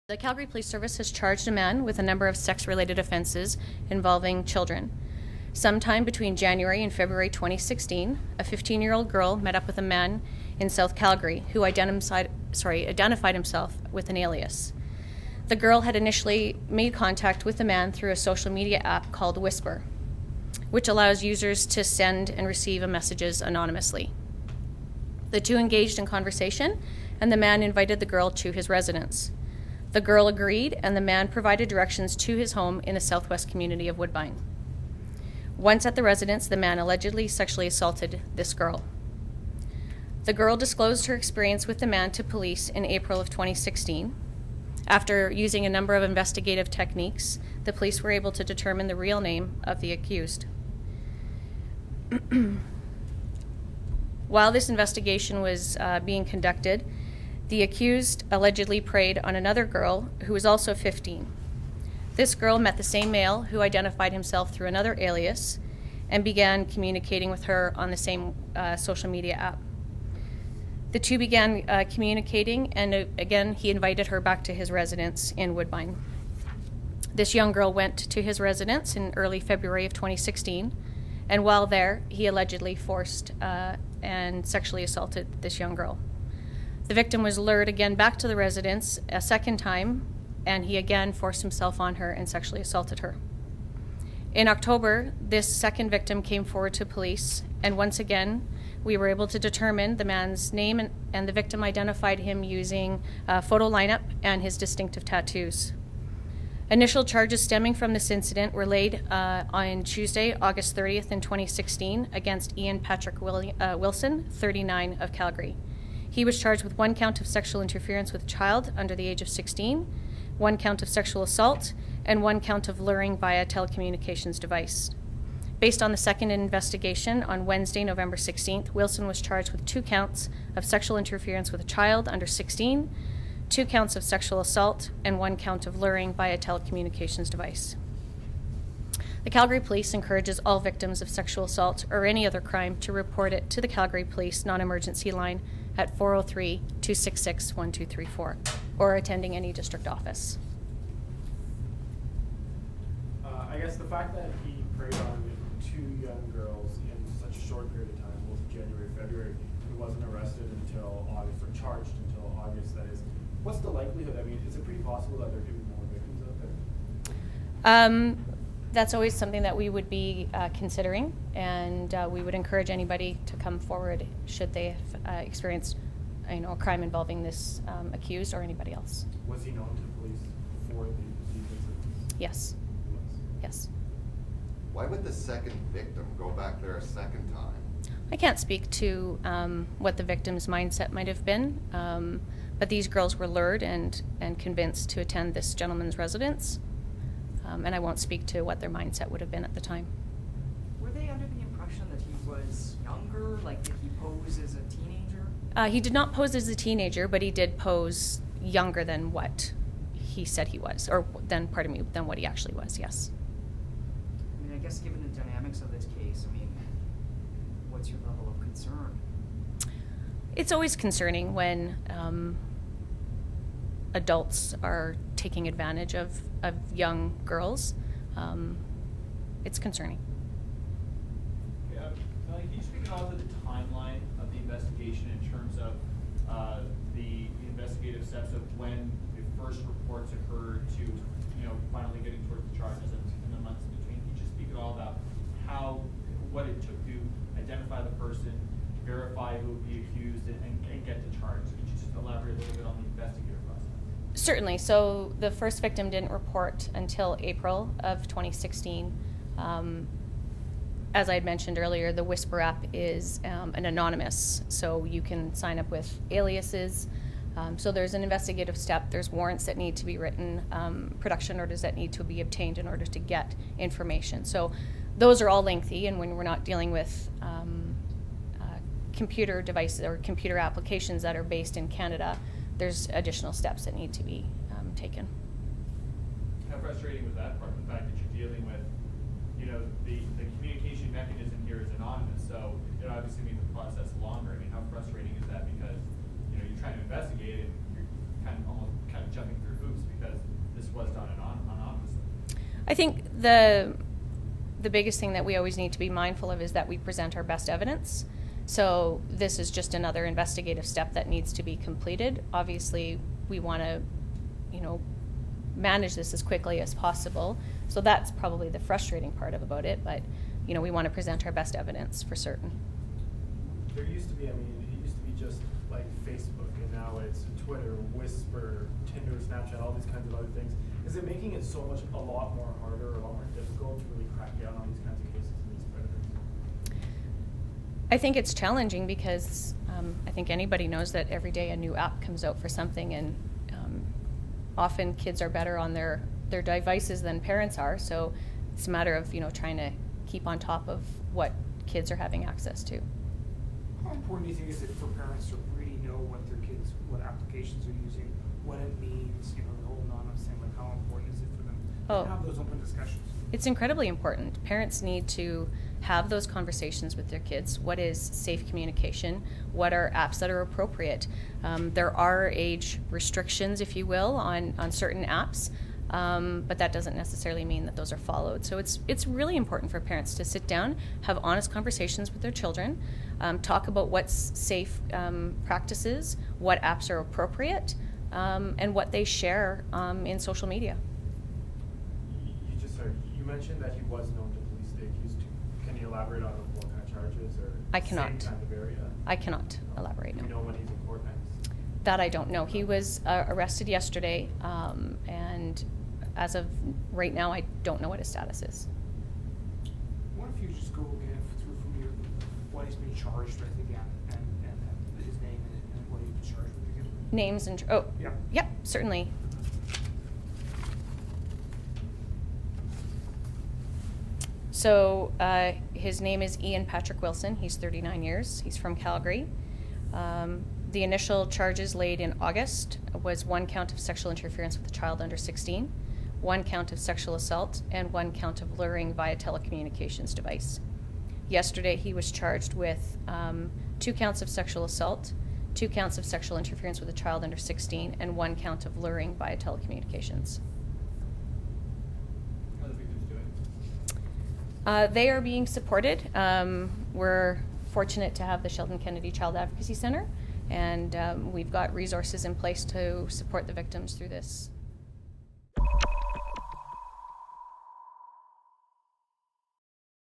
The Calgary Police Service has charged a man with a number of sex-related offences involving children. Sometime between January and February 2016, a 15-year-old girl met up with a man in South Calgary who identified himself with an alias. The girl had initially made contact with the man through a social media app called Whisper, which allows users to send and receive messages anonymously. The two engaged in conversation, and the man invited the girl to his residence. The girl agreed, and the man provided directions to his home in the southwest community of Woodbine. Once at the residence, the man allegedly sexually assaulted this girl. The girl disclosed her experience with the man to police in April of 2016. After using a number of investigative techniques, the police were able to determine the real name of the accused. While this investigation was being conducted, the accused allegedly preyed on another girl who was also 15. This girl met the same male who identified himself through another alias and began communicating with her on the same social media app. The two began communicating, and again, he invited her back to his residence in Woodbine. This young girl went to his residence in early February of 2016, and while there, he allegedly forced and sexually assaulted this young girl. The victim was lured again back to the residence a second time, and he again forced himself on her and sexually assaulted her. In October, this second victim came forward to police, and once again, we were able to determine the man's name, and the victim identified him using a photo lineup and his distinctive tattoos. Initial charges stemming from this incident were laid on Tuesday, August 30th in 2016 against Ian Patrick Wilson, 39 of Calgary. He was charged with 1 count of sexual interference with a child under the age of 16, 1 count of sexual assault, and 1 count of luring via telecommunications device. Based on the second investigation on Wednesday, November 16th, Wilson was charged with 2 counts of sexual interference with a child under 16, 2 counts of sexual assault, and 1 count of luring via telecommunications device. The Calgary Police encourages all victims of sexual assault or any other crime to report it to the Calgary Police non-emergency line at 403-266-1234 or attending any district office. I guess the fact that he preyed on 2 young girls in such a short period of time, both January, February, he wasn't arrested until August, or charged until August, that is. What's the likelihood? I mean, is it pretty possible that there could be more victims out there? That's always something that we would be considering, and we would encourage anybody to come forward should they have experienced, a crime involving this accused or anybody else. Was he known to police before these incidents? Yes. He was. Yes. Why would the second victim go back there a second time? I can't speak to what the victim's mindset might have been, but these girls were lured and convinced to attend this gentleman's residence. And I won't speak to what their mindset would have been at the time. Were they under the impression that he was younger? Like, did he pose as a teenager? He did not pose as a teenager, but he did pose younger than what he said he was, or than what he actually was, yes. I mean, I guess given the dynamics of this case, I mean, what's your level of concern? It's always concerning when adults are taking advantage of young girls. It's concerning. Yeah, can you speak at all to the timeline of the investigation in terms of the investigative steps of when the first reports occurred to, finally getting towards the charges and the months in between? Can you just speak at all about what it took to identify the person, verify who would be accused, and get the charge? Could you just elaborate a little bit on the investigative process? Certainly. So the first victim didn't report until April of 2016. As I had mentioned earlier, the Whisper app is an anonymous, so you can sign up with aliases. So there's an investigative step, there's warrants that need to be written, production orders that need to be obtained in order to get information. So those are all lengthy, and when we're not dealing with computer devices or computer applications that are based in Canada, there's additional steps that need to be taken. How frustrating was that part, the fact that you're dealing with, the communication mechanism here is anonymous, so it obviously makes the process longer. I mean, how frustrating is that? Because, you're trying to investigate and you're kind of jumping through hoops because this was done anonymously. I think the biggest thing that we always need to be mindful of is that we present our best evidence. So this is just another investigative step that needs to be completed. Obviously, we want to, manage this as quickly as possible. So that's probably the frustrating part about it, but, we want to present our best evidence for certain. There used to be, it used to be just like Facebook, and now it's Twitter, Whisper, Tinder, Snapchat, all these kinds of other things. Is it making it a lot more harder, a lot more difficult to really crack down on these kinds of cases and these predators? I think it's challenging because I think anybody knows that every day a new app comes out for something, and often kids are better on their devices than parents are. So it's a matter of trying to keep on top of what kids are having access to. How important do you think is it for parents to really know what applications are using, what it means, the whole anonymous thing, like how important is it for them to have those open discussions? It's incredibly important. Parents need to have those conversations with their kids. What is safe communication? What are apps that are appropriate? There are age restrictions, if you will, on certain apps, but that doesn't necessarily mean that those are followed. So it's really important for parents to sit down, have honest conversations with their children, talk about what's safe practices, what apps are appropriate, and what they share in social media. You mentioned that he was known to police, the accused. Can you elaborate on what kind of charges or I cannot. same kind of area? I cannot elaborate. Do you know when he's in court next? That I don't know. He was arrested yesterday, and as of right now, I don't know what his status is. What if you just go again through from your, what he's been charged with again, and his name and what he's been charged with again? Names and yep, certainly. So his name is Ian Patrick Wilson. He's 39 years. He's from Calgary. The initial charges laid in August was 1 count of sexual interference with a child under 16, 1 count of sexual assault, and 1 count of luring via telecommunications device. Yesterday he was charged with 2 counts of sexual assault, 2 counts of sexual interference with a child under 16, and 1 count of luring via telecommunications. How are the victims doing? They are being supported. We're fortunate to have the Sheldon Kennedy Child Advocacy Center, and we've got resources in place to support the victims through this